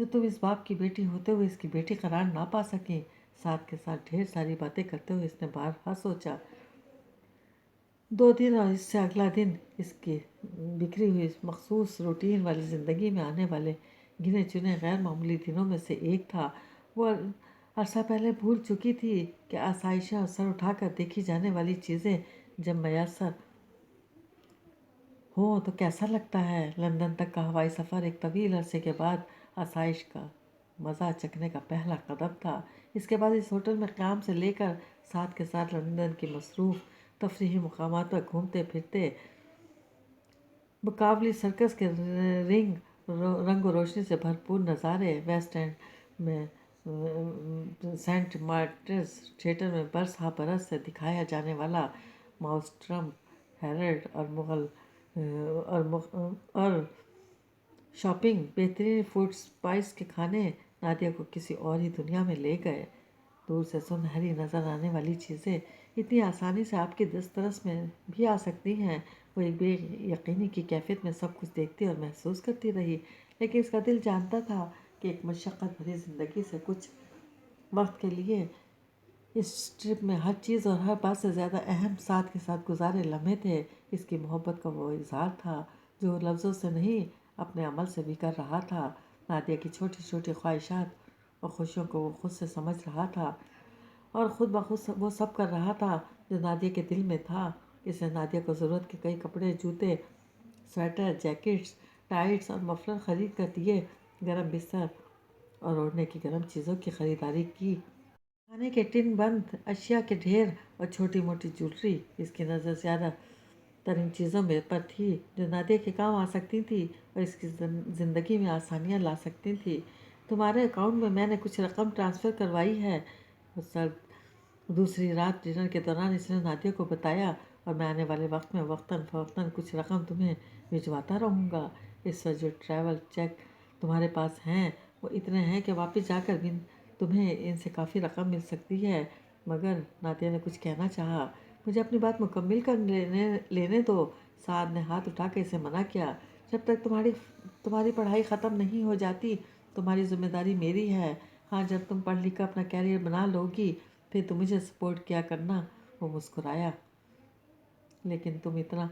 جو تم اس باپ کی بیٹی ہوتے ہوئے اس کی بیٹی قرار نہ پا سکیں۔ ساتھ کے ساتھ ڈھیر ساری باتیں کرتے ہوئے اس نے بارہا سوچا۔ 2 دن اور اس سے اگلا دن اس کی بکھری ہوئی مخصوص روٹین والی زندگی میں آنے والے گنے چنے غیر معمولی دنوں میں سے ایک تھا۔ وہ عرصہ پہلے بھول چکی تھی کہ آسائشیں اور سر اٹھا کر دیکھی جانے والی چیزیں جب میسر ہوں تو کیسا لگتا ہے۔ لندن تک کا ہوائی سفر ایک طویل عرصے کے بعد آسائش کا مزہ چکھنے کا پہلا قدم تھا۔ اس کے بعد اس ہوٹل میں قیام سے لے کر ساتھ کے ساتھ لندن کی مصروف تفریحی مقامات پر گھومتے پھرتے، بکاولی سرکس کے رنگ و روشنی سے بھرپور نظارے، ویسٹ اینڈ میں سینٹ مارٹنز تھیٹر میں برس ہا برس سے دکھایا جانے والا ماؤسٹرم ہیرلڈ اور شاپنگ، بہترین فوڈ اسپائس کے کھانے نادیہ کو کسی اور ہی دنیا میں لے گئے۔ دور سے سنہری نظر آنے والی چیزیں اتنی آسانی سے آپ کی دسترس میں بھی آ سکتی ہیں۔ وہ ایک بے یقینی کی کیفیت میں سب کچھ دیکھتی اور محسوس کرتی رہی، لیکن اس کا دل جانتا تھا کہ ایک مشقت بھری زندگی سے کچھ وقت کے لیے اس ٹرپ میں ہر چیز اور ہر بات سے زیادہ اہم ساتھ کے ساتھ گزارے لمحے تھے۔ اس کی محبت کا وہ اظہار تھا جو لفظوں سے نہیں اپنے عمل سے بھی کر رہا تھا۔ نادیہ کی چھوٹی چھوٹی خواہشات اور خوشیوں کو وہ خود سے سمجھ رہا تھا اور خود بخود وہ سب کر رہا تھا جو نادیہ کے دل میں تھا۔ اس نے نادیہ کو ضرورت کے کئی کپڑے، جوتے، سویٹر، جیکٹس، ٹائٹس اور مفلر خرید کر دیے، گرم بستر اور اوڑھنے کی گرم چیزوں کی خریداری کی۔ کھانے کے ٹن بند اشیاء کے ڈھیر اور چھوٹی موٹی جولری۔ اس کی نظر زیادہ تر ان چیزوں پر تھی جو نادیہ کے کام آ سکتی تھی اور اس کی زندگی میں آسانیاں لا سکتی تھی۔ تمہارے اکاؤنٹ میں نے کچھ رقم ٹرانسفر کروائی ہے، دوسری رات ڈنر کے دوران اس نے نادیہ کو بتایا، اور میں آنے والے وقت میں وقتاً فوقتاً کچھ رقم تمہیں بھجواتا رہوں گا۔ اس وقت جو ٹریول چیک تمہارے پاس ہیں وہ اتنے ہیں کہ واپس جا کر بھی تمہیں ان سے کافی رقم مل سکتی ہے۔ مگر نادیہ نے کچھ کہنا چاہا۔ مجھے اپنی بات مکمل کر لینے دو، سعد نے ہاتھ اٹھا کے اسے منع کیا۔ جب تک تمہاری پڑھائی ختم نہیں ہو جاتی تمہاری ذمہ داری میری ہے۔ ہاں، جب تم پڑھ لکھ کر اپنا کیریئر بنا لو گی پھر تم مجھے سپورٹ کیا کرنا۔ وہ مسکرایا۔ لیکن تم اتنا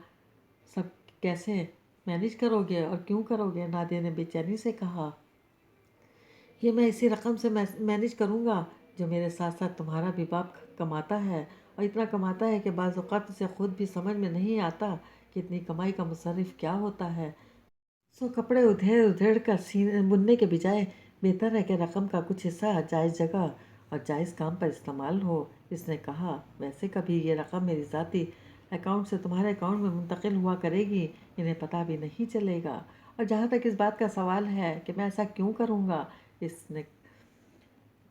سب کیسے مینیج کرو گے اور کیوں کرو گے؟ نادیہ نے بے چینی سے کہا۔ یہ میں اسی رقم سے مینیج کروں گا جو میرے ساتھ ساتھ تمہارا بھی باپ کماتا ہے، اور اتنا کماتا ہے کہ بعض اوقات اسے خود بھی سمجھ میں نہیں آتا کہ اتنی کمائی کا مصرف کیا ہوتا ہے۔ کپڑے ادھیڑ کر بننے کے بجائے بہتر ہے کہ رقم کا کچھ حصہ جائز جگہ اور جائز کام پر استعمال ہو۔ اس نے کہا، ویسے کبھی یہ رقم میری ذاتی اکاؤنٹ سے تمہارے اکاؤنٹ میں منتقل ہوا کرے گی، انہیں پتہ بھی نہیں چلے گا۔ اور جہاں تک اس بات کا سوال ہے کہ میں ایسا کیوں کروں گا، اس نے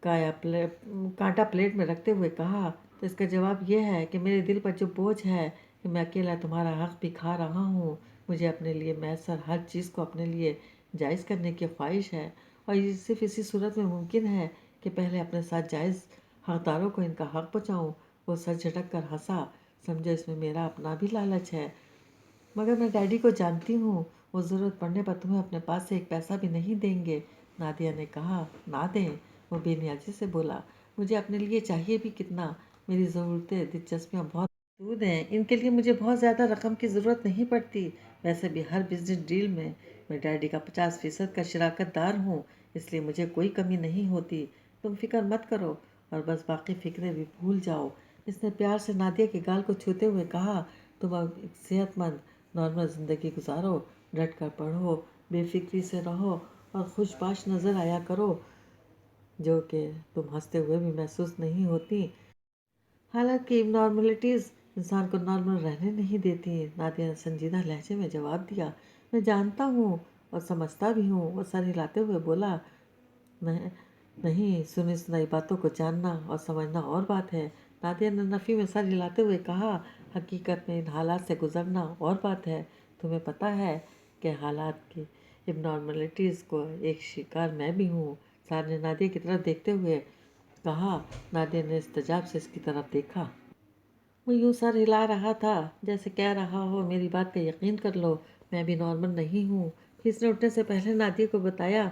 کانٹا پلیٹ میں رکھتے ہوئے کہا، تو اس کا جواب یہ ہے کہ میرے دل پر جو بوجھ ہے کہ میں اکیلا تمہارا حق بھی کھا رہا ہوں۔ مجھے اپنے لیے میسر ہر چیز کو اپنے لیے جائز کرنے کی خواہش ہے، اور یہ صرف اسی صورت میں ممکن ہے کہ پہلے اپنے ساتھ جائز حقداروں کو ان کا حق پہنچاؤں۔ وہ سر جھٹک کر ہنسا۔ سمجھو اس میں میرا اپنا بھی لالچ ہے، مگر میں ڈیڈی کو جانتی ہوں، وہ ضرورت پڑنے پر تمہیں اپنے پاس سے ایک پیسہ بھی نہیں دیں گے۔ نادیہ نے کہا، نہ دیں؟ وہ بے نیازی سے بولا، مجھے اپنے لیے چاہیے بھی کتنا؟ میری ضرورتیں، دلچسپیاں بہت محدود ہیں، ان کے لیے مجھے بہت زیادہ رقم کی ضرورت نہیں پڑتی۔ ویسے بھی ہر بزنس ڈیل میں میں ڈیڈی کا 50% کا شراکت دار ہوں، اس لیے مجھے کوئی کمی نہیں ہوتی۔ تم فکر مت کرو اور بس باقی فکریں بھی بھول جاؤ۔ اس نے پیار سے نادیہ کے گال کو چھوتے ہوئے کہا، تم اب ایک صحت مند نارمل زندگی گزارو، ڈٹ کر پڑھو، بے فکری سے رہو اور خوش باش نظر آیا کرو، جو کہ تم ہنستے ہوئے بھی محسوس نہیں ہوتی۔ حالانکہ نارملٹیز انسان کو نارمل رہنے نہیں دیتی۔ نادیہ نے سنجیدہ لہجے میں جواب دیا، میں جانتا ہوں اور سمجھتا بھی ہوں۔ وہ سر ہلاتے ہوئے بولا، نہیں، سنی سنائی باتوں کو جاننا اور سمجھنا اور بات ہے۔ نادیہ نے نفی میں سر ہلاتے ہوئے کہا، حقیقت میں ان حالات سے گزرنا اور بات ہے۔ تمہیں پتہ ہے کہ حالات کی اب نارملٹیز کو ایک شکار میں بھی ہوں۔ سار نے نادیہ کی طرف دیکھتے ہوئے کہا۔ نادیہ نے استجاب سے اس کی طرف دیکھا۔ وہ یوں سر ہلا رہا تھا جیسے کہہ رہا ہو، میری بات کا یقین کر لو، میں بھی نارمل نہیں ہوں۔ پھر اس نے اٹھنے سے پہلے نادیہ کو بتایا،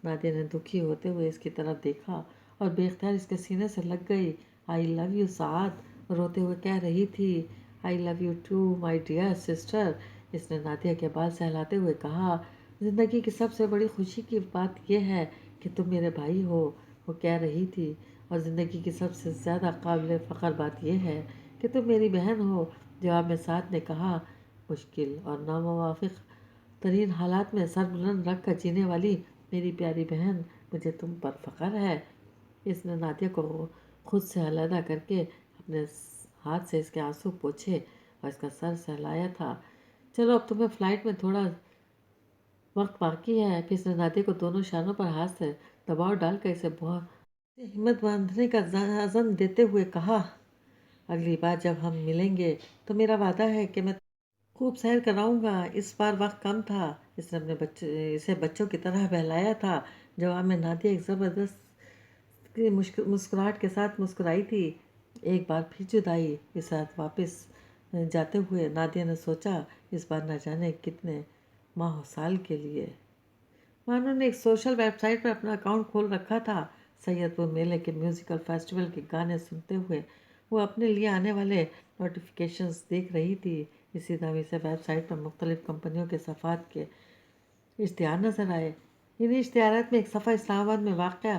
نادیہ نے دکھی ہوتے ہوئے اس کی طرف دیکھا اور بے اختیار اس کے سینے سے لگ گئی۔ آئی لو یو سعاد، روتے ہوئے کہہ رہی تھی۔ I love you to my dear sister, اس نے نادیہ کے بال سہلاتے ہوئے کہا۔ زندگی کی سب سے بڑی خوشی کی بات یہ ہے کہ تم میرے بھائی ہو، وہ کہہ رہی تھی، اور زندگی کی سب سے زیادہ قابل فخر بات یہ ہے کہ تم میری بہن ہو، جواب میں سعد نے کہا۔ مشکل اور ناموافق ترین حالات میں سر بلند رکھ کر جینے والی میری پیاری بہن، مجھے تم پر فخر ہے۔ اس نے نادیہ کو خود سے علیحدہ کر کے اپنے ہاتھ سے اس کے آنسو پوچھے اور اس کا سر سہلایا تھا۔ چلو اب تمہیں فلائٹ میں تھوڑا وقت باقی ہے۔ پھر اس نے نادیہ کو دونوں شانوں پر ہاتھ سے دباؤ ڈال کر اسے بہت ہمت باندھنے کا عزم دیتے ہوئے کہا۔ اگلی بار جب ہم ملیں گے تو میرا وعدہ ہے کہ میں خوب سیر کراؤں گا۔ اس بار وقت کم تھا، اس نے اسے بچوں کی طرح بہلایا تھا۔ جواب میں نادیہ ایک زبردست مسکراہٹ کے ساتھ مسکرائی تھی۔ ایک بار پھر جدائی کے ساتھ واپس جاتے ہوئے نادیہ نے سوچا، اس بار نہ جانے کتنے ماہ و سال کے لیے۔ مانو نے ایک سوشل ویب سائٹ پر اپنا اکاؤنٹ کھول رکھا تھا۔ سید پور میلے کے میوزیکل فیسٹیول کے گانے سنتے ہوئے وہ اپنے لیے آنے والے نوٹیفیکیشنز دیکھ رہی تھی۔ اسی دم سے ویب سائٹ پر مختلف کمپنیوں کے صفحات کے اشتہار نظر آئے۔ انہی اشتہارات میں ایک صفحہ اسلام آباد میں واقع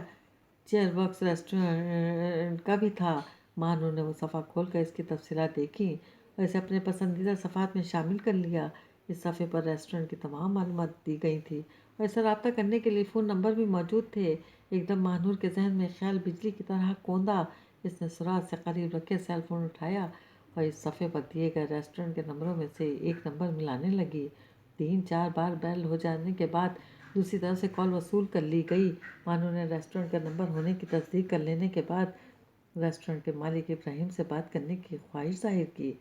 چیئر باکس ریسٹورنٹ کا بھی تھا۔ مانو نے وہ صفحہ کھول کر اس کی تفصیلات دیکھی اور اسے اپنے پسندیدہ صفحات میں شامل کر لیا۔ اس صفحے پر ریسٹورنٹ کی تمام معلومات دی گئی تھی اور اسے رابطہ کرنے کے لیے فون نمبر بھی موجود تھے۔ ایک دم مانور کے ذہن میں خیال بجلی کی طرح کوندا۔ اس نے سراج سے قریب رکھے سیل فون اٹھایا اور اس صفحے پر دیے گئے ریسٹورنٹ کے نمبروں میں سے ایک نمبر ملانے لگی۔ 3-4 بار بیل ہو جانے کے بعد دوسری طرف سے کال وصول کر لی گئی۔ مانو نے ریسٹورنٹ کا نمبر ہونے کی تصدیق کر لینے کے بعد ریسٹورنٹ کے مالک ابراہیم سے بات کرنے کی خواہش ظاہر کی۔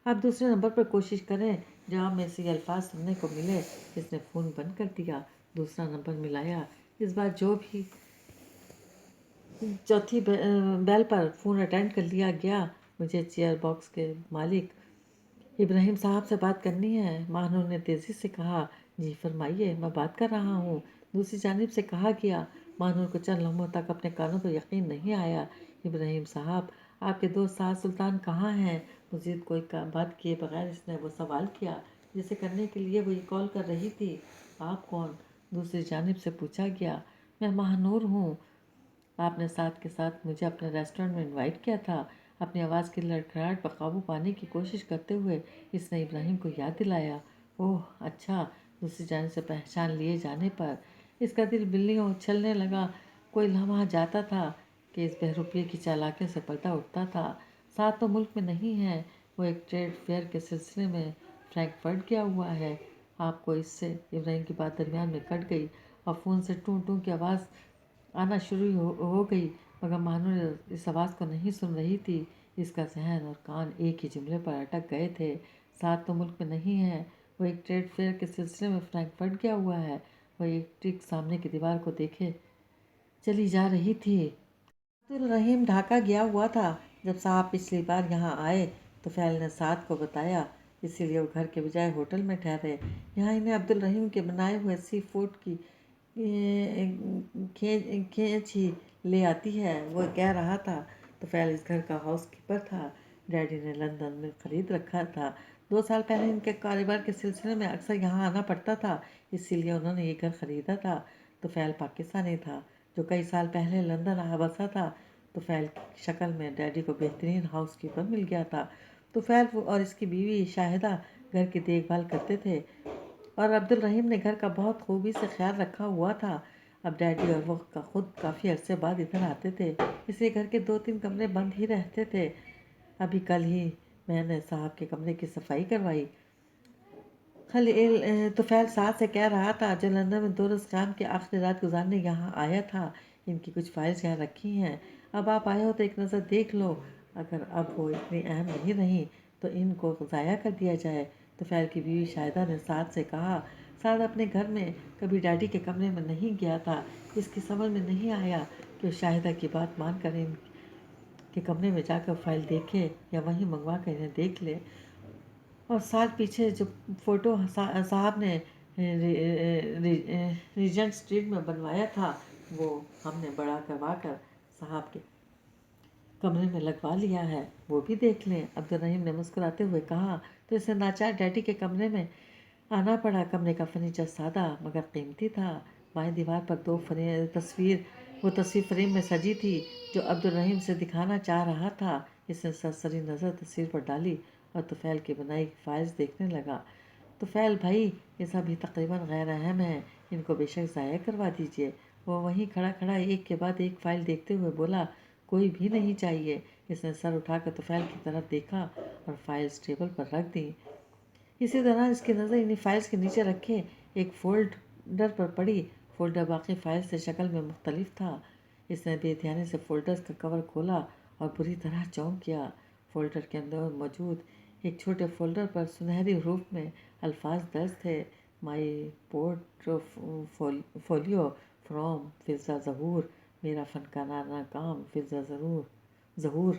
آپ دوسرے نمبر پر کوشش کریں، جواب میں سے یہ الفاظ سننے کو ملے۔ اس نے فون بند کر دیا، دوسرا نمبر ملایا۔ اس بار جو بھی چوتھی بیل پر فون اٹینڈ کر لیا گیا۔ مجھے چیئر باکس کے مالک ابراہیم صاحب سے بات کرنی ہے، مانو نے تیزی سے کہا۔ جی فرمائیے، میں بات کر رہا ہوں، دوسری جانب سے کہا گیا۔ مانو کو چند لمحوں تک اپنے کانوں پر یقین نہیں آیا۔ ابراہیم صاحب، آپ کے دوست سعد سلطان کہاں ہیں؟ مزید کوئی بات کیے بغیر اس نے وہ سوال کیا جسے کرنے کے لیے وہ یہ کال کر رہی تھی۔ آپ کون؟ دوسری جانب سے پوچھا گیا۔ میں ماہنور ہوں، آپ نے سعد کے ساتھ مجھے اپنے ریسٹورنٹ میں انوائٹ کیا تھا۔ اپنی آواز کی لڑکھڑاہٹ پر قابو پانے کی کوشش کرتے ہوئے اس نے ابراہیم کو یاد دلایا۔ اوہ اچھا، دوسری جانب سے پہچان لیے جانے پر اس کا دل بلیوں اچھلنے لگا۔ کوئی لمحہ جاتا تھا کہ اس بہروپیے کی چالاکیوں سے پردہ اٹھتا تھا۔ سعد تو ملک میں نہیں ہے، وہ ایک ٹریڈ فیئر کے سلسلے میں فرینکفرٹ گیا ہوا ہے۔ آپ کو اس سے ابراہیم کی بات درمیان میں کٹ گئی اور فون سے ٹوں ٹوں کی آواز آنا شروع ہو گئی، مگر مانو اس آواز کو نہیں سن رہی تھی۔ اس کا ذہن اور کان ایک ہی جملے پر اٹک گئے تھے۔ سعد تو ملک میں نہیں ہے، وہ ایک ٹریڈ فیئر کے سلسلے میں فرینکفرٹ گیا ہوا ہے۔ وہ ایک ٹک سامنے کی دیوار کو دیکھے چلی جا رہی تھی۔ عبدالرحیم ڈھاکہ گیا ہوا تھا۔ جب صاحب پچھلی بار یہاں آئے تو فیل نے سعد کو بتایا، اسی لیے وہ گھر کے بجائے ہوٹل میں ٹھہرے۔ یہاں انہیں عبدالرحیم کے بنائے ہوئے سی فوڈ کی کھینچ ہی لے آتی ہے، وہ کہہ رہا تھا۔ تو فیل اس گھر کا ہاؤس کیپر تھا، ڈیڈی نے لندن میں خرید رکھا تھا۔ 2 سال پہلے ان کے کاروبار کے سلسلے میں اکثر یہاں آنا پڑتا تھا، اسی لیے انہوں نے یہ گھر خریدا تھا۔ تو فیل پاکستانی تھا جو کئی سال پہلے لندن آ بسا تھا۔ تو فیل کی شکل میں ڈیڈی کو بہترین ہاؤس کیپر مل گیا تھا۔ تو فیل اور اس کی بیوی شاہدہ گھر کی دیکھ بھال کرتے تھے اور عبدالرحیم نے گھر کا بہت خوبی سے خیال رکھا ہوا تھا۔ اب ڈیڈی اور وہ خود کافی عرصے بعد ادھر آتے تھے، اس لیے گھر کے 2-3 کمرے بند ہی رہتے تھے۔ ابھی کل ہی میں نے صاحب کے کمرے کی صفائی کروائی۔ خلیل تو فیل سعد سے کہہ رہا تھا جو لندن میں 2 روز قیام کی آخری رات گزارنے یہاں آیا تھا، ان کی کچھ فائلز یہاں رکھی ہیں، اب آپ آئے ہو تو ایک نظر دیکھ لو، اگر اب وہ اتنی اہم نہیں رہیں تو ان کو ضائع کر دیا جائے۔ تو فیل کی بیوی شاہدہ نے سعد سے کہا۔ سعد اپنے گھر میں کبھی ڈیڈی کے کمرے میں نہیں گیا تھا، اس کی سمجھ میں نہیں آیا کہ وہ شاہدہ کی بات مان کر ان کے کمرے میں جا کر فائل دیکھے یا وہیں منگوا کر انہیں دیکھ لے۔ اور سال پیچھے جو فوٹو صاحب نے ریجنٹ اسٹریٹ میں بنوایا تھا وہ ہم نے بڑا کروا کر صاحب کے کمرے میں لگوا لیا ہے، وہ بھی دیکھ لیں۔ عبدالرحیم نے مسکراتے ہوئے کہا۔ تو اسے ناچار ڈیڈی کے کمرے میں آنا پڑا۔ کمرے کا فرنیچر سادہ مگر قیمتی تھا۔ بائیں دیوار پر وہ تصویر فریم میں سجی تھی جو عبدالرحیم سے دکھانا چاہ رہا تھا۔ اس نے سرسری نظر تصویر پر ڈالی اور طفیل کی بنائی فائلز دیکھنے لگا۔ طفیل بھائی، یہ سب تقریباً غیر اہم ہیں، ان کو بے شک ضائع کروا دیجیے۔ وہ وہیں کھڑا ایک کے بعد ایک فائل دیکھتے ہوئے بولا، کوئی بھی نہیں چاہیے۔ اس نے سر اٹھا کر طفیل کی طرف دیکھا اور فائلز ٹیبل پر رکھ دیں۔ اسی دوران اس کی نظر انہی فائلز کے نیچے رکھے ایک فولڈر پر پڑی۔ فولڈر باقی فائلز سے شکل میں مختلف تھا۔ اس نے بے دھیانی سے فولڈرز کا کور کھولا اور بری طرح چونک گیا۔ فولڈر کے اندر موجود ایک چھوٹے فولڈر پر سنہری حروف میں الفاظ درج تھے، مائی پورٹ فولیو فرام فضا ظہور، میرا فنکارانہ کام فضا ظہور۔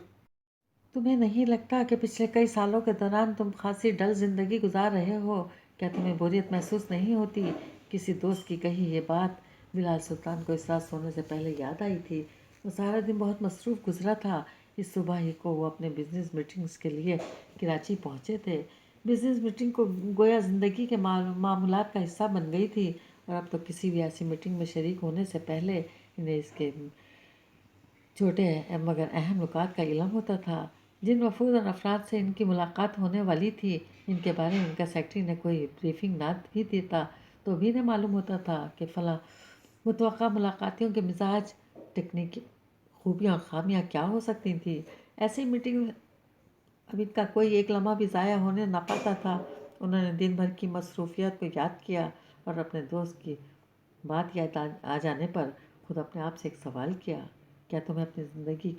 تمہیں نہیں لگتا کہ پچھلے کئی سالوں کے دوران تم خاصی ڈل زندگی گزار رہے ہو؟ کیا تمہیں بوریت محسوس نہیں ہوتی؟ کسی دوست کی کہی یہ بات بلال سلطان کو اس رات سونے سے پہلے یاد آئی تھی۔ وہ سارا دن بہت مصروف گزرا تھا۔ اس صبح ہی کو وہ اپنے بزنس میٹنگز کے لیے کراچی پہنچے تھے۔ بزنس میٹنگ کو گویا زندگی کے معمولات کا حصہ بن گئی تھی، اور اب تو کسی بھی ایسی میٹنگ میں شریک ہونے سے پہلے انہیں اس کے چھوٹے مگر اہم نکات کا علم ہوتا تھا۔ جن وفود اور افراد سے ان کی ملاقات ہونے والی تھی، ان کے بارے میں ان کا سیکرٹری نے کوئی بریفنگ نہ بھی دیتا تو بھی انہیں معلوم ہوتا تھا کہ فلاں متوقع ملاقاتیوں کے مزاج، تکنیکی خوبیاں اور خامیاں کیا ہو سکتی تھیں۔ ایسی میٹنگ میں اب ان کا کوئی ایک لمحہ بھی ضائع ہونے نہ پاتا تھا۔ انہوں نے دن بھر کی مصروفیات کو یاد کیا اور اپنے دوست کی بات یاد آ جانے پر خود اپنے آپ سے ایک سوال کیا، کیا تمہیں اپنی زندگی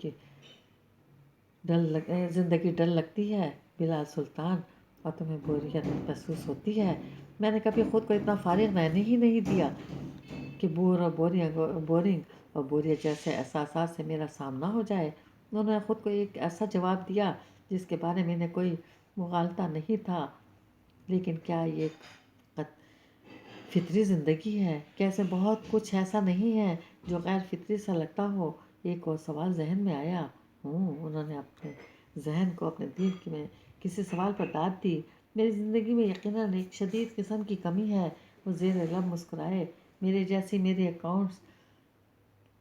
ڈل لگتی ہے بلال سلطان، اور تمہیں بوریت محسوس ہوتی ہے؟ میں نے کبھی خود کو اتنا فارغ رہنے ہی نہیں دیا کہ بورنگ اور بوریت جیسے احساسات سے میرا سامنا ہو جائے۔ انہوں نے خود کو ایک ایسا جواب دیا جس کے بارے میں انہیں کوئی مغالطہ نہیں تھا، لیکن کیا یہ فطری زندگی ہے؟ کیا اس میں بہت کچھ ایسا نہیں ہے جو غیر فطری سا لگتا ہو؟ ایک اور سوال ذہن میں آیا۔ انہوں نے اپنے ذہن کو اپنے دل میں کسی سوال پر داد دی۔ میری زندگی میں یقیناً ایک شدید قسم کی کمی ہے۔ وہ زیر لب مسکرائے۔ میرے جیسی میرے اکاؤنٹس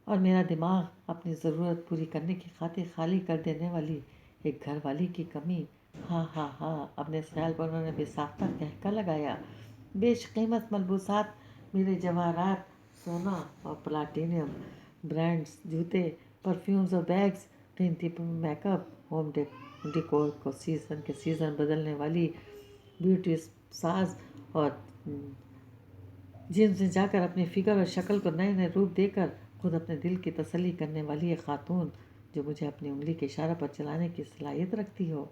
اور میرا دماغ اپنی ضرورت پوری کرنے کی خاطر خالی کر دینے والی ایک گھر والی کی کمی۔ ہاں ہاں ہاں، اپنے اس خیال پر انہوں نے بے ساختہ قہقہ لگایا۔ بیش قیمت ملبوسات، میرے جواہرات، سونا اور پلاٹینم، برانڈز، جوتے، پرفیومز اور بیگز، قیمتی میک اپ، ہوم ڈیکور کو سیزن بدلنے والی بیوٹی ساز، اور جم میں جا کر اپنی فگر اور شکل کو نئے نئے روپ دے کر خود اپنے دل کی تسلی کرنے والی ایک خاتون جو مجھے اپنی انگلی کے اشارہ پر چلانے کی صلاحیت رکھتی ہو۔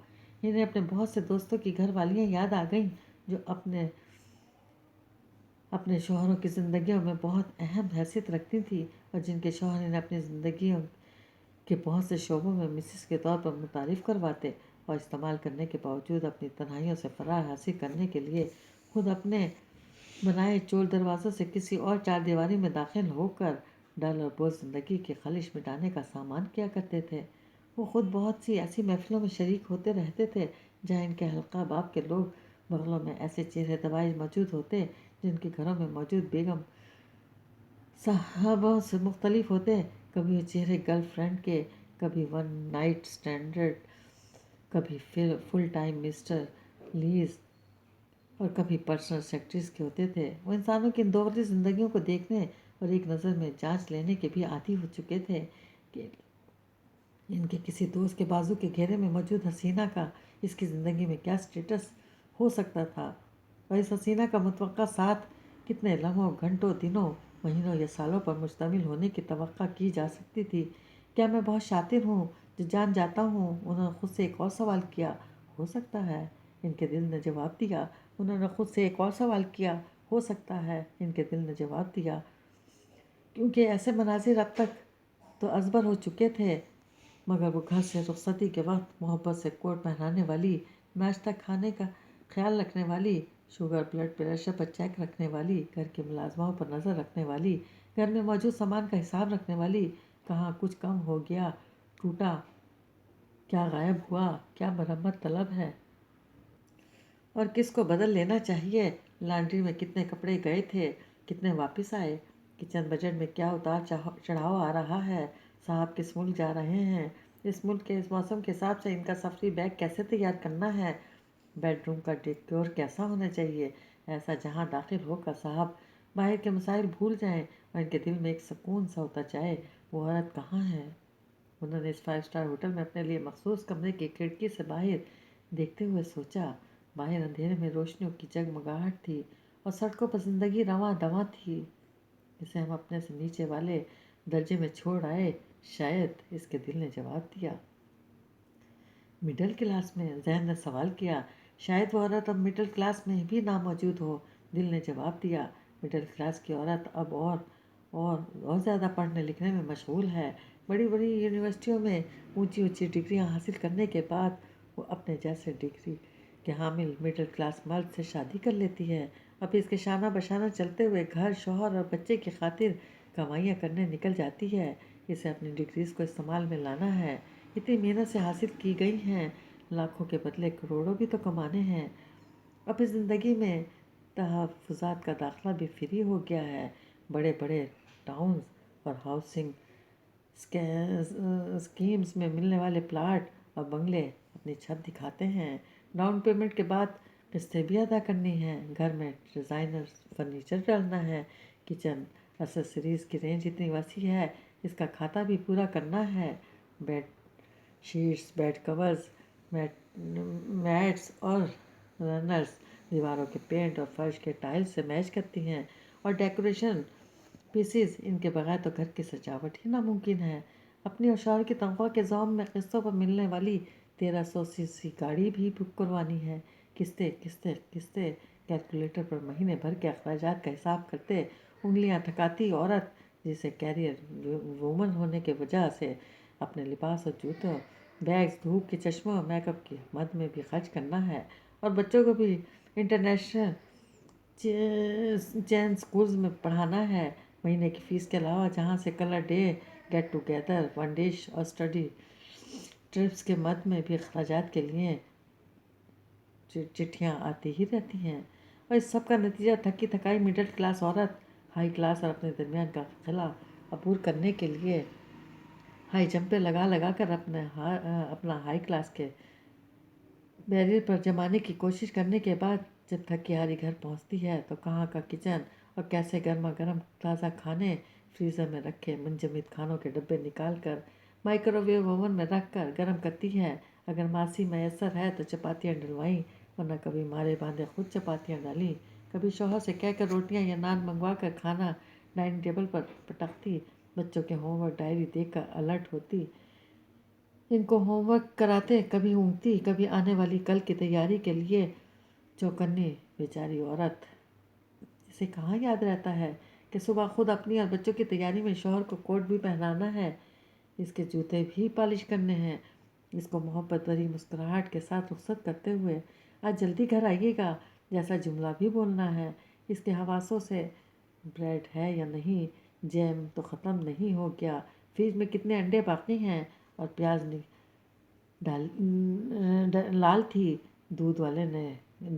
انہیں اپنے بہت سے دوستوں کی گھر والیاں یاد آ گئیں جو اپنے شوہروں کی زندگیوں میں بہت اہم حیثیت رکھتی تھیں، اور جن کے شوہر انہیں اپنی زندگیوں کے بہت سے شعبوں میں مسز کے طور پر متعارف کرواتے، اور استعمال کرنے کے باوجود اپنی تنہائیوں سے فرار حاصل کرنے کے لیے خود اپنے بنائے چول دروازوں سے کسی اور چار دیواری میں داخل ہو کر ڈل اور بوجھ زندگی کی خلش مٹانے کا سامان کیا کرتے تھے۔ وہ خود بہت سی ایسی محفلوں میں شریک ہوتے رہتے تھے جہاں ان کے حلقہ باب کے لوگ بغلوں میں ایسے چہرے دبائے موجود ہوتے جن کے گھروں میں موجود بیگم صاحبوں سے مختلف ہوتے۔ کبھی وہ چہرے گرل فرینڈ کے، کبھی ون نائٹ اسٹینڈرڈ، کبھی فل ٹائم مسٹر لیز، اور کبھی پرسنل سیکرٹریز کے ہوتے تھے۔ وہ انسانوں کی ان دوغلی زندگیوں کو دیکھنے اور ایک نظر میں جانچ لینے کے بھی عادی ہو چکے تھے کہ ان کے کسی دوست کے بازو کے گھیرے میں موجود حسینہ کا اس کی زندگی میں کیا سٹیٹس ہو سکتا تھا، اور اس حسینہ کا متوقع ساتھ کتنے لمحوں، گھنٹوں، دنوں، مہینوں یا سالوں پر مشتمل ہونے کی توقع کی جا سکتی تھی۔ کیا میں بہت شاطر ہوں جو جان جاتا ہوں؟ انہوں نے خود سے ایک اور سوال کیا۔ ہو سکتا ہے، ان کے دل نے جواب دیا۔ انہوں نے خود سے ایک اور سوال کیا۔ ہو سکتا ہے، ان کے دل نے جواب دیا، کیونکہ ایسے مناظر اب تک تو ازبر ہو چکے تھے، مگر وہ گھر سے رخصتی کے وقت محبت سے کوٹ پہنانے والی، ناشتہ کھانے کا خیال رکھنے والی، شوگر بلڈ پریشر پر چیک رکھنے والی، گھر کے ملازموں پر نظر رکھنے والی، گھر میں موجود سامان کا حساب رکھنے والی، کہاں کچھ کم ہو گیا، ٹوٹا، کیا غائب ہوا، کیا مرمت طلب ہے اور کس کو بدل لینا چاہیے، لانڈری میں کتنے کپڑے گئے تھے، کتنے واپس آئے، کچن بجٹ میں کیا اتار چڑھاؤ آ رہا ہے، صاحب کس ملک جا رہے ہیں، اس ملک کے اس موسم کے حساب سے ان کا سفری بیگ کیسے تیار کرنا ہے، بیڈ روم کا ڈیکور کیسا ہونا چاہیے، ایسا جہاں داخل ہو کر صاحب باہر کے مسائل بھول جائیں اور ان کے دل میں ایک سکون سا ہوتا جائے، وہ عورت کہاں ہے۔ انہوں نے اس 5 اسٹار ہوٹل میں اپنے لیے مخصوص کمرے کی کھڑکی سے باہر دیکھتے ہوئے سوچا۔ باہر اندھیرے میں روشنیوں کی جگمگاہٹ تھی اور سڑکوں پر زندگی رواں دواں تھی۔ اسے ہم اپنے سے نیچے والے درجے میں چھوڑ آئے، شاید اس کے دل نے جواب دیا۔ مڈل کلاس میں، ذہن نے سوال کیا۔ شاید وہ عورت اب مڈل کلاس میں بھی ناموجود ہو، دل نے جواب دیا۔ مڈل کلاس کی عورت اب اور زیادہ پڑھنے لکھنے میں مشغول ہے۔ بڑی بڑی یونیورسٹیوں میں اونچی اونچی ڈگریاں حاصل کرنے کے بعد وہ اپنے جیسے ڈگری کے حامل مڈل کلاس مرد سے شادی کر لیتی ہے۔ اب اس کے شانہ بشانہ چلتے ہوئے گھر، شوہر اور بچے کی خاطر کمائیاں کرنے نکل جاتی ہے۔ اسے اپنی ڈگریز کو استعمال میں لانا ہے، اتنی محنت سے حاصل کی گئی ہیں، لاکھوں کے بدلے کروڑوں بھی تو کمانے ہیں۔ اب اس زندگی میں تحفظات کا داخلہ بھی فری ہو گیا ہے۔ بڑے بڑے ٹاؤنز اور ہاؤسنگ اسکیمز میں ملنے والے پلاٹ اور بنگلے اپنی چھت دکھاتے ہیں۔ ڈاؤن پیمنٹ کے بعد قسطیں بھی ادا کرنی ہیں، گھر میں ڈیزائنر فرنیچر ڈالنا ہے، کچن ایسیسریز کی رینج اتنی وسیع ہے، اس کا کھاتا بھی پورا کرنا ہے۔ Bed sheets, bed covers, mats اور رنرز دیواروں کے پینٹ اور فرش کے ٹائلز سے میچ کرتی ہیں، اور ڈیکوریشن پیسز، ان کے بغیر تو گھر کی سجاوٹ ہی ناممکن ہے۔ اپنی اور شوہر کی تنخواہ کے ضامن میں قسطوں پر ملنے والی 1300 cc گاڑی بھی بک کروانی ہے۔ قسطیں قسطیں قسطیں، کیلکولیٹر پر مہینے بھر کے اخراجات کا حساب کرتے انگلیاں تھکاتی عورت، جسے کیریئر وومن ہونے کی وجہ سے اپنے لباس اور جوتوں، بیگز، دھوپ کے چشموں اور میک اپ کی مد میں بھی خرچ کرنا ہے، اور بچوں کو بھی انٹرنیشنل چین سکولز میں پڑھانا ہے۔ مہینے کی فیس کے علاوہ جہاں سے colour day, get together, one dish اور اسٹڈی ٹرپس کے مد میں بھی اخراجات کے لیے چٹھیاں آتی ہی رہتی ہیں، اور اس سب کا نتیجہ تھکی تھکائی مڈل کلاس عورت ہائی کلاس اور اپنے درمیان کا خلا عبور کرنے کے لیے ہائی جمپیں لگا لگا کر اپنا ہائی کلاس کے بیریئر پر جمانے کی کوشش کرنے کے بعد جب تھکی ہاری گھر پہنچتی ہے تو کہاں کا کچن اور کیسے گرما گرم تازہ کھانے فریزر میں رکھے منجمد کھانوں کے ڈبے نکال کر مائکرو ویو اوون میں رکھ کر گرم کرتی ہے۔ اگر ماسی میسر ہے تو چپاتیاں ڈلوائیں، ورنہ کبھی مارے باندھے خود چپاتیاں ڈالیں، کبھی شوہر سے کہہ کر روٹیاں یا نان منگوا کر کھانا ڈائننگ ٹیبل پر پٹکتی، بچوں کے ہوم ورک ڈائری دیکھ کر الرٹ ہوتی، ان کو ہوم ورک کراتے، کبھی اونگتی، کبھی آنے والی کل کی تیاری کے لیے چوکنی بیچاری عورت، اسے کہاں یاد رہتا ہے کہ صبح خود اپنی اور بچوں کی تیاری میں شوہر کو کوٹ بھی پہنانا ہے، اس کے جوتے بھی پالش کرنے ہیں، اس کو محبت بھری مسکراہٹ کے ساتھ رخصت کرتے ہوئے آج جلدی گھر آئیے گا جیسا جملہ بھی بولنا ہے، اس کے حواسوں سے بریڈ ہے یا نہیں، جیم تو ختم نہیں ہو گیا، فریج میں کتنے انڈے باقی ہیں، اور پیاز لال تھی، دودھ والے نے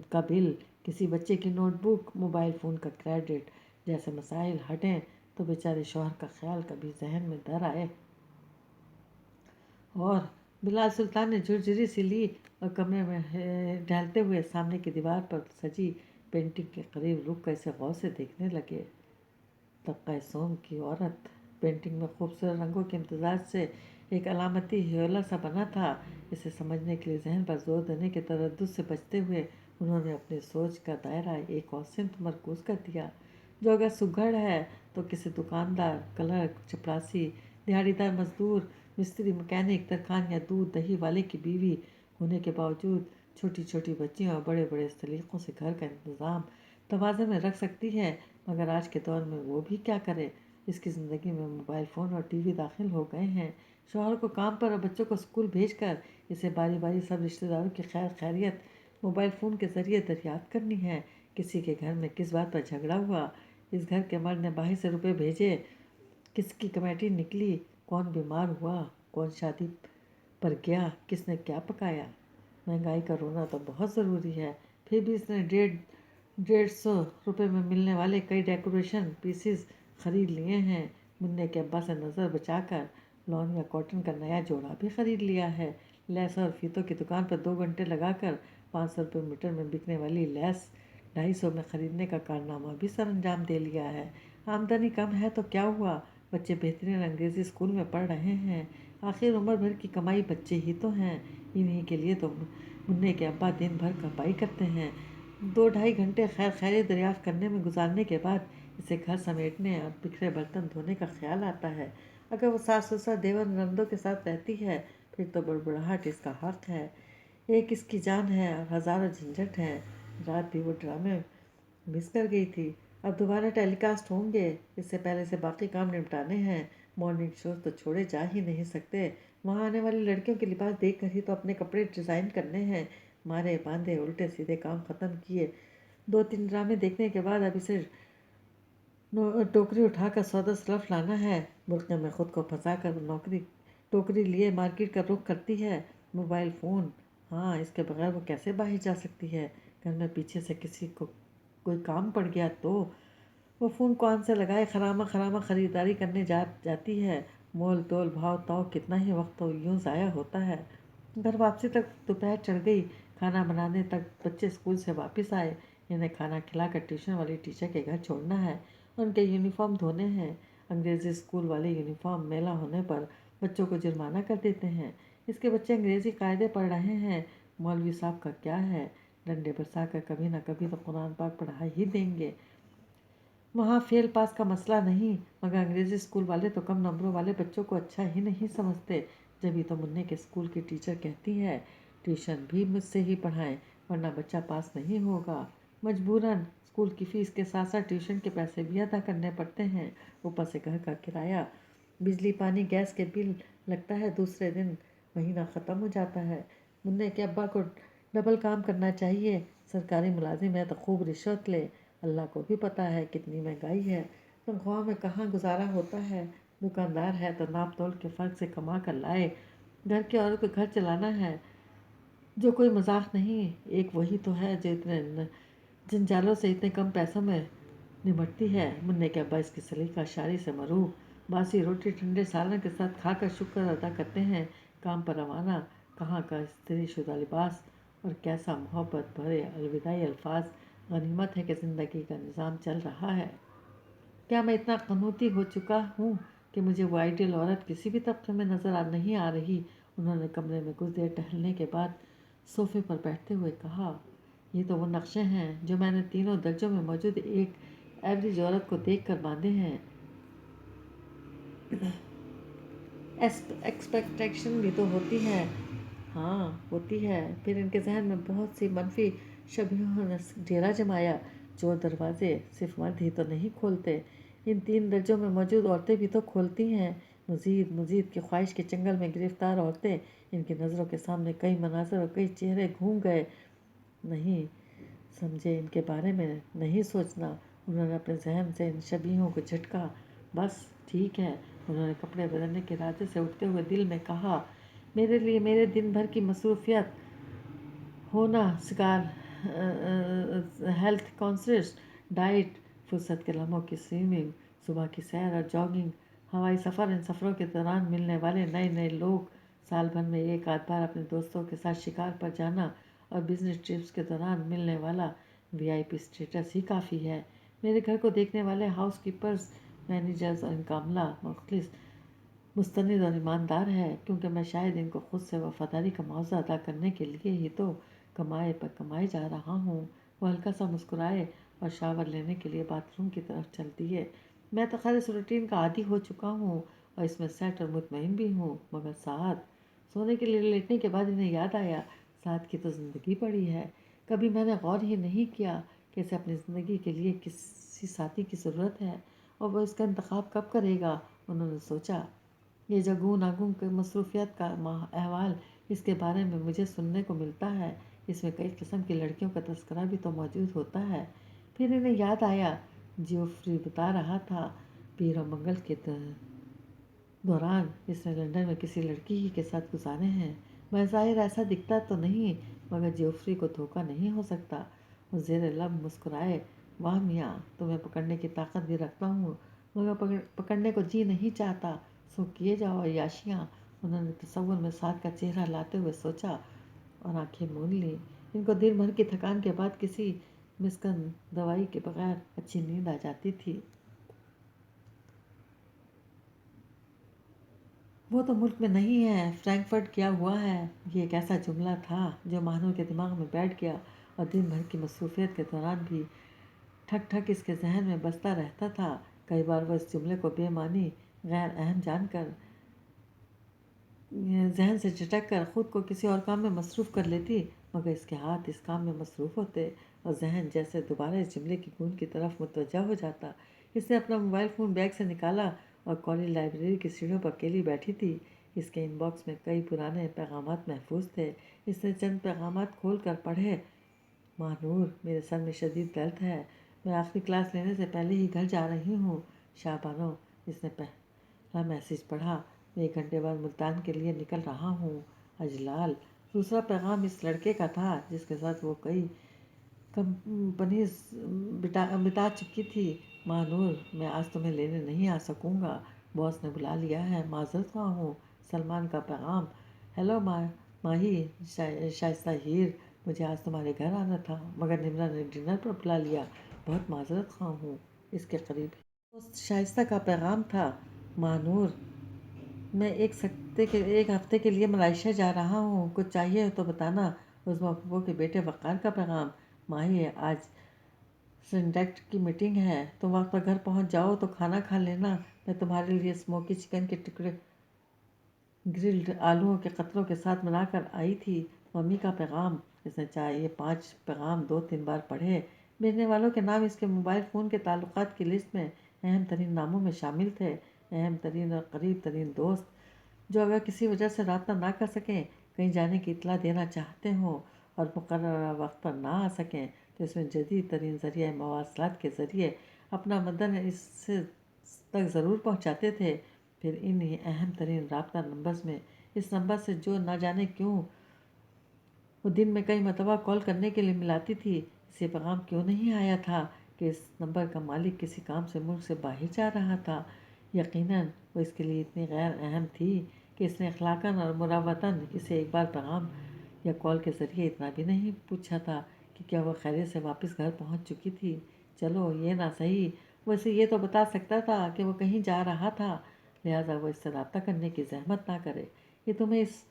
کا بل، کسی بچے کی نوٹ بک، موبائل فون کا کریڈٹ جیسے مسائل ہٹیں تو بیچارے شوہر کا خیال کبھی ذہن میں در آئے۔ اور بلال سلطان نے جھرجھری سی لی اور کمرے میں ٹہلتے ہوئے سامنے کی دیوار پر سجی پینٹنگ کے قریب رک کر اسے غور سے دیکھنے لگے۔ طبقہ سوم کی عورت پینٹنگ میں خوبصورت رنگوں کے امتزاج سے ایک علامتی ہیولا سا بنا تھا، اسے سمجھنے کے لیے ذہن پر زور دینے کے تردد سے بچتے ہوئے انہوں نے اپنی سوچ کا دائرہ ایک اور سمت مرکوز کر دیا، جو اگر سگھڑ ہے تو کسی دکاندار، کلرک، چپراسی، دیہڑی دار مزدور، مستری، مکینک، ترکھان یا دودھ دہی والے کی بیوی ہونے کے باوجود چھوٹی چھوٹی بچیوں اور بڑے بڑے سلیقوں سے گھر کا انتظام توازن میں رکھ سکتی ہے، مگر آج کے دور میں وہ بھی کیا کرے، اس کی زندگی میں موبائل فون اور ٹی وی داخل ہو گئے ہیں، شوہر کو کام پر اور بچوں کو اسکول بھیج کر اسے باری باری سب رشتہ داروں کی خیر خیریت موبائل فون کے ذریعے دریافت کرنی ہے، کسی کے گھر میں کس بات پر جھگڑا ہوا، اس گھر کے مرد نے باہر سے روپے بھیجے، کس کی کمیٹی نکلی، کون بیمار ہوا، کون شادی پر گیا، کس نے کیا پکایا۔ مہنگائی کا رونا تو بہت ضروری ہے، پھر بھی اس نے 150 روپے میں ملنے والے کئی ڈیکوریشن پیسز خرید لیے ہیں۔ منّے کے ابا سے نظر بچا کر لون یا کاٹن کا نیا جوڑا بھی خرید لیا ہے۔ لیس اور فیتوں کی دکان پر 2 گھنٹے لگا کر 500 روپے میٹر میں بکنے والی لیس 250 میں خریدنے کا کارنامہ بھی سر انجام دے لیا ہے۔ آمدنی کم ہے تو کیا ہوا، بچے بہترین انگریزی اسکول میں پڑھ رہے ہیں، آخر عمر بھر کی کمائی بچے ہی تو ہیں، انہی کے لیے تو منّے کے ابا دن بھر کمائی کرتے ہیں۔ 2-2.5 گھنٹے خیر دریافت کرنے میں گزارنے کے بعد اسے گھر سمیٹنے اور بکھرے برتن دھونے کا خیال آتا ہے۔ اگر وہ ساس سسر دیور نندوں کے ساتھ رہتی ہے پھر تو بڑبڑاہٹ اس کا حق ہے، ایک اس کی جان ہے اور ہزاروں جھنجھٹ ہیں۔ رات بھی وہ ڈرامے مس کر گئی تھی، اب دوبارہ ٹیلی کاسٹ ہوں گے، اس سے پہلے سے باقی کام نمٹانے ہیں۔ مارننگ شوز تو چھوڑے جا ہی نہیں سکتے، وہاں آنے والی لڑکیوں کے لباس دیکھ کر ہی تو اپنے کپڑے ڈیزائن کرنے ہیں۔ مارے باندھے الٹے سیدھے کام ختم کیے، 2-3 ڈرامے دیکھنے کے بعد اب اسے ٹوکری اٹھا کر سودا سلف لانا ہے۔ برقعے میں خود کو پھنسا کر وہ ٹوکری لیے مارکیٹ کا رخ کرتی ہے۔ موبائل فون، ہاں اس کے بغیر وہ کیسے باہر جا سکتی ہے، گھر میں پیچھے سے کسی کو کوئی کام پڑ گیا تو وہ فون کان سے لگائے خرامہ خریداری کرنے جاتی ہے۔ مول تول بھاؤ تاؤ کتنا ہی وقت تو یوں ضائع ہوتا ہے۔ گھر واپسی تک دوپہر چڑھ گئی، کھانا بنانے تک بچے اسکول سے واپس آئے، انہیں کھانا کھلا کر ٹیوشن والی ٹیچر کے گھر چھوڑنا ہے، ان کے یونیفارم دھونے ہیں۔ انگریزی اسکول والے یونیفارم میلہ ہونے پر بچوں کو جرمانہ کر دیتے ہیں، اس کے بچے انگریزی قاعدے پڑھ رہے ہیں، مولوی صاحب کا کیا ہے، ڈنڈے برسا کر کبھی نہ کبھی تو قرآن پاک پڑھا ہی دیں گے۔ وہاں فیل پاس کا مسئلہ نہیں، مگر انگریزی اسکول والے تو کم نمبروں والے بچوں کو اچھا ہی نہیں سمجھتے، جبھی تو منّے کے اسکول کی ٹیچر کہتی ہے ٹیوشن بھی مجھ سے ہی پڑھائیں ورنہ بچہ پاس نہیں ہوگا۔ مجبوراً اسکول کی فیس کے ساتھ ساتھ ٹیوشن کے پیسے بھی ادا کرنے پڑتے ہیں، اوپر سے گھر کا کرایہ، بجلی پانی گیس کے بل لگتا ہے، دوسرے دن مہینہ ختم ہو جاتا ہے۔ منّے کے ابا کو ڈبل کام کرنا چاہیے، سرکاری ملازم ہے تو خوب رشوت لے، اللہ کو بھی پتہ ہے کتنی مہنگائی ہے، تنخواہ میں کہاں گزارا ہوتا ہے، دکاندار ہے تو ناپ تول کے فرق سے کما کر لائے، گھر کی عورت کو گھر چلانا ہے جو کوئی مذاق نہیں، ایک وہی تو ہے جو اتنے جنجالوں سے اتنے کم پیسوں میں نمٹتی ہے۔ منّے کے ابا اس کی سلیقہ شاعری سے مروب، باسی روٹی ٹھنڈے سالن کے ساتھ کھا کر شکر ادا کرتے ہیں، کام پر روانہ، کہاں کا استری شدہ لباس اور کیسا محبت بھرے الوداعی الفاظ، غنیمت ہے کہ زندگی کا نظام چل رہا ہے۔ کیا میں اتنا قنوطی ہو چکا ہوں کہ مجھے وہ آئیڈیل عورت کسی بھی طبقے میں نظر نہیں آ رہی؟ انہوں نے کمرے میں کچھ دیر ٹہلنے کے بعد صوفے پر بیٹھتے ہوئے کہا، یہ تو وہ نقشے ہیں جو میں نے تینوں درجوں میں موجود ایک ایوریج عورت کو دیکھ کر باندھے ہیں۔ ایکسپیکٹیشن بھی تو ہوتی ہے، ہاں ہوتی ہے، پھر ان کے ذہن میں بہت سی منفی شبیہوں نے ڈیرا جمایا، چور دروازے صرف مرد ہی تو نہیں کھولتے، ان 3 درجوں میں موجود عورتیں بھی تو کھولتی ہیں۔ مزید کی خواہش کے چنگل میں گرفتار عورتیں، ان کی نظروں کے سامنے کئی مناظر اور کئی چہرے گھوم گئے، نہیں سمجھے ان کے بارے میں نہیں سوچنا، انہوں نے اپنے ذہن سے ان شبیہوں کو جھٹکا، بس ٹھیک ہے، انہوں نے کپڑے بدلنے کے ارادے سے اٹھتے ہوئے دل میں کہا، میرے لیے میرے دن بھر کی مصروفیت ہونا، شکار ہیلتھ کانشیس ڈائٹ، فرصت کے لمحوں کی سوئمنگ، صبح کی سیر اور جاگنگ، ہوائی سفر، ان سفروں کے دوران ملنے والے نئے لوگ، سال بھر میں ایک آدھ بار اپنے دوستوں کے ساتھ شکار پر جانا اور بزنس ٹرپس کے دوران ملنے والا VIP اسٹیٹس ہی کافی ہے۔ میرے گھر کو دیکھنے والے ہاؤس کیپرز، مینیجرز اور ان کا عملہ مخلص، مستند اور ایماندار ہے، کیونکہ میں شاید ان کو خود سے وفاداری کا معاوضہ ادا کرنے کے لیے ہی تو کمائے جا رہا ہوں۔ وہ ہلکا سا مسکرائے اور شاور لینے کے لیے باتھ روم کی طرف چل دیے۔ میں تو خیر اس روٹین کا عادی ہو چکا ہوں اور اس میں سیٹ اور مطمئن بھی ہوں، مگر سعد، سونے کے لیے لیٹنے کے بعد انہیں یاد آیا، سعد کی تو زندگی پڑی ہے، کبھی میں نے غور ہی نہیں کیا کہ اسے اپنی زندگی کے لیے کسی ساتھی کی ضرورت ہے اور وہ اس کا انتخاب کب کرے گا۔ انہوں نے سوچا، یہ جگوں ناگوں کی مصروفیت کا احوال اس کے بارے میں مجھے سننے کو ملتا ہے، اس میں کئی قسم کی لڑکیوں کا تذکرہ بھی تو موجود ہوتا ہے، پھر انہیں یاد آیا جیوفری بتا رہا تھا پیر و منگل کے دوران اس نے لندن میں کسی لڑکی ہی کے ساتھ گزارے ہیں۔ بظاہر ایسا دکھتا تو نہیں، مگر جیوفری کو دھوکہ نہیں ہو سکتا۔ وہ زیر لب مسکرائے، واہ میاں، تمہیں پکڑنے کی طاقت بھی رکھتا ہوں، مگر پکڑنے کو جی نہیں چاہتا، سو کیے جاؤ عیاشیاں۔ انہوں نے تصور میں سعد کا چہرہ لاتے ہوئے سوچا اور آنکھیں مون لیں۔ ان کو دن بھر کی تھکان کے بعد کسی مسکن دوائی کے بغیر اچھی نیند آ جاتی تھی۔ وہ تو ملک میں نہیں ہے، فرینکفرٹ کیا ہوا ہے۔ یہ ایک ایسا جملہ تھا جو مانور کے دماغ میں بیٹھ گیا اور دن بھر کی مصروفیت کے دوران بھی ٹھک ٹھک اس کے ذہن میں بستا رہتا تھا۔ کئی بار وہ اس جملے کو بے معنی، غیر اہم جان کر ذہن سے جھٹک کر خود کو کسی اور کام میں مصروف کر لیتی، مگر اس کے ہاتھ اس کام میں مصروف ہوتے اور ذہن جیسے دوبارہ اس جملے کی گونج کی طرف متوجہ ہو جاتا۔ اس نے اپنا موبائل فون بیگ سے نکالا اور کالج لائبریری کی سیڑھیوں پر اکیلی بیٹھی تھی۔ اس کے ان باکس میں کئی پرانے پیغامات محفوظ تھے۔ اس نے چند پیغامات کھول کر پڑھے۔ ماں نور، میرے سر میں شدید درد ہے، میں آخری کلاس لینے سے پہلے ہی گھر جا رہی ہوں۔ شاہ بانو، اس نے پہلا میسیج پڑھا، میں 1 گھنٹے بعد ملتان کے لیے نکل رہا ہوں۔ اجلال۔ دوسرا پیغام اس لڑکے کا تھا جس کے ساتھ وہ کئی کمپنیز بتا چکی تھی۔ ماں نور، میں آج تمہیں لینے نہیں آ سکوں گا، باس نے بلا لیا ہے، معذرت خواہ ہوں۔ سلمان کا پیغام، ہیلو ماہی شائستہ ہیر، مجھے آج تمہارے گھر آنا تھا مگر نمرا نے ڈنر پر بلا لیا، بہت معذرت خواہ ہوں۔ اس کے قریبی دوست شائستہ کا پیغام تھا، ماں نور، میں ایک ہفتے کے لیے ملائیشیا جا رہا ہوں، کچھ چاہیے تو بتانا۔ عظمیٰ پھپھو کے بیٹے وقار کا پیغام، ماہی آج سنڈیکٹ کی میٹنگ ہے، تم وقت پر گھر پہنچ جاؤ تو کھانا کھا لینا، میں تمہارے لیے اسموکی چکن کے ٹکڑے گرلڈ آلوؤں کے قطروں کے ساتھ بنا کر آئی تھی۔ ممی کا پیغام، اس نے یہ 5 پیغام 2-3 بار پڑھے۔ بھیجنے والوں کے نام اس کے موبائل فون کے تعلقات کی لسٹ میں اہم ترین ناموں میں شامل تھے، اہم ترین اور قریب ترین دوست جو اگر کسی وجہ سے رابطہ نہ کر سکیں، کہیں جانے کی اطلاع دینا چاہتے ہوں اور مقررہ وقت پر نہ آ سکیں تو اس میں جدید ترین ذریعہ مواصلات کے ذریعے اپنا مدن اس سے تک ضرور پہنچاتے تھے۔ پھر ان اہم ترین رابطہ نمبرز میں اس نمبر سے جو نہ جانے کیوں وہ دن میں کئی مرتبہ کال کرنے کے لیے ملاتی تھی، اسے پیغام کیوں نہیں آیا تھا کہ اس نمبر کا مالک کسی کام سے ملک سے باہر جا رہا تھا؟ یقیناً وہ اس کے لیے اتنی غیر اہم تھی کہ اس نے اخلاقاً اور مروتاً اسے ایک بار پیغام یا کال کے ذریعے اتنا بھی نہیں پوچھا تھا کہ کیا وہ خیریت سے واپس گھر پہنچ چکی تھی۔ چلو یہ نہ صحیح، وہ اسے یہ تو بتا سکتا تھا کہ وہ کہیں جا رہا تھا، لہٰذا وہ اس سے رابطہ کرنے کی زحمت نہ کرے۔ یہ تمہیں اس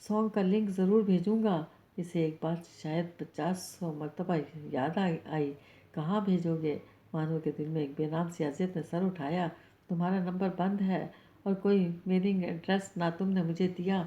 سانگ کا لنک ضرور بھیجوں گا۔ اسے ایک بات شاید 50 مرتبہ یاد آئی، کہاں بھیجو گے؟ مانو کے دل میں ایک بے نام سی اذیت نے سر اٹھایا، تمہارا نمبر بند ہے اور کوئی میلنگ ایڈریس نہ تم نے مجھے دیا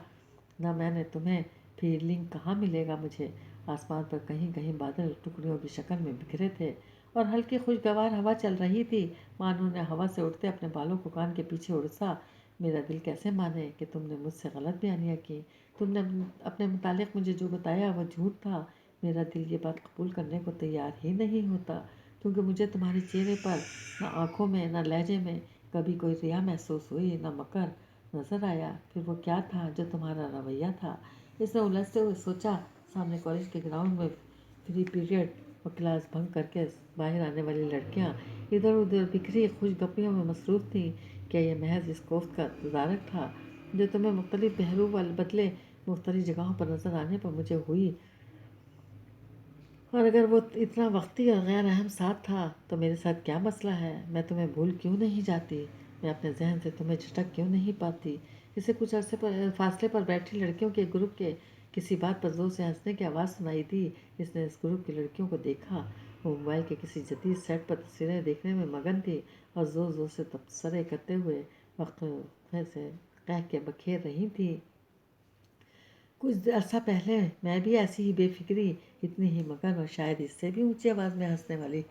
نہ میں نے تمہیں، پھر لنک کہاں ملے گا مجھے؟ آسمان پر کہیں کہیں بادل ٹکڑیوں کی شکل میں بکھرے تھے اور ہلکی خوشگوار ہوا چل رہی تھی۔ مانو نے ہوا سے اڑتے اپنے بالوں کو کان کے پیچھے اڑسا، میرا دل کیسے مانے کہ تم نے مجھ سے غلط بیانیاں کی، تم نے اپنے متعلق مجھے جو بتایا وہ جھوٹ تھا۔ میرا دل یہ بات قبول کرنے کو تیار ہی نہیں ہوتا، کیونکہ مجھے تمہارے چہرے پر نہ آنکھوں میں نہ لہجے میں کبھی کوئی ریا محسوس ہوئی، نہ مکر نظر آیا۔ پھر وہ کیا تھا جو تمہارا رویہ تھا؟ اس نے الجھتے ہوئے سوچا۔ سامنے کالج کے گراؤنڈ میں فری پیریڈ اور کلاس بنک کر کے باہر آنے والی لڑکیاں ادھر ادھر بکھری خوش گپیوں میں مصروف تھیں۔ کیا یہ محض اس کوفت کا تدارک تھا جو تمہیں مختلف بہرو بدلے مختلف جگہوں پر نظر آنے پر مجھے ہوئی؟ اور اگر وہ اتنا وقتی اور غیر اہم ساتھ تھا تو میرے ساتھ کیا مسئلہ ہے؟ میں تمہیں بھول کیوں نہیں جاتی؟ میں اپنے ذہن سے تمہیں جھٹک کیوں نہیں پاتی؟ اسے کچھ عرصے پر فاصلے پر بیٹھی لڑکیوں کے گروپ کے کسی بات پر زور سے ہنسنے کی آواز سنائی دی۔ اس نے اس گروپ کی لڑکیوں کو دیکھا، وہ موبائل کے کسی جدید سیٹ پر تصویریں دیکھنے میں مگن تھی اور زور زور سے تبصرے کرتے ہوئے وقفے سے کہہ کے بکھیر رہی تھی، کچھ عرصہ پہلے میں بھی ایسی ہی بے فکری، اتنی ہی مگن اور شاید اس سے بھی اونچی آواز میں ہنسنے والی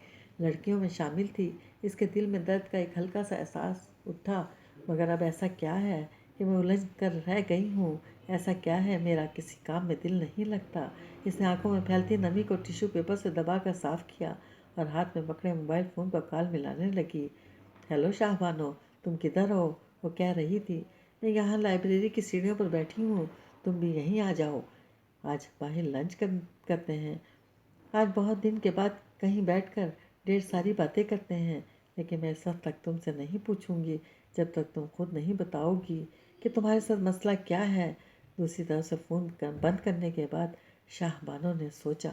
لڑکیوں میں شامل تھی۔ اس کے دل میں درد کا ایک ہلکا سا احساس اٹھا، مگر اب ایسا کیا ہے کہ میں الجھ کر رہ گئی ہوں؟ ایسا کیا ہے میرا کسی کام میں دل نہیں لگتا؟ اس نے آنکھوں میں پھیلتی نمی کو ٹیشو پیپر سے دبا کر صاف کیا اور ہاتھ میں پکڑے موبائل فون پر کال ملانے لگی۔ ہیلو شاہ بانو، تم کدھر ہو؟ وہ کہہ رہی تھی۔ میں یہاں لائبریری کی سیڑھیوں پر بیٹھی ہوں، تم بھی یہیں آ جاؤ، آج باہر لنچ کرتے ہیں۔ آج بہت دن کے بعد کہیں بیٹھ کر ڈھیر ساری باتیں کرتے ہیں، لیکن میں اس وقت تک تم سے نہیں پوچھوں گی جب تک تم خود نہیں بتاؤ گی کہ تمہارے ساتھ مسئلہ کیا ہے۔ دوسری طرف سے فون بند کرنے کے بعد شاہ بانو نے سوچا۔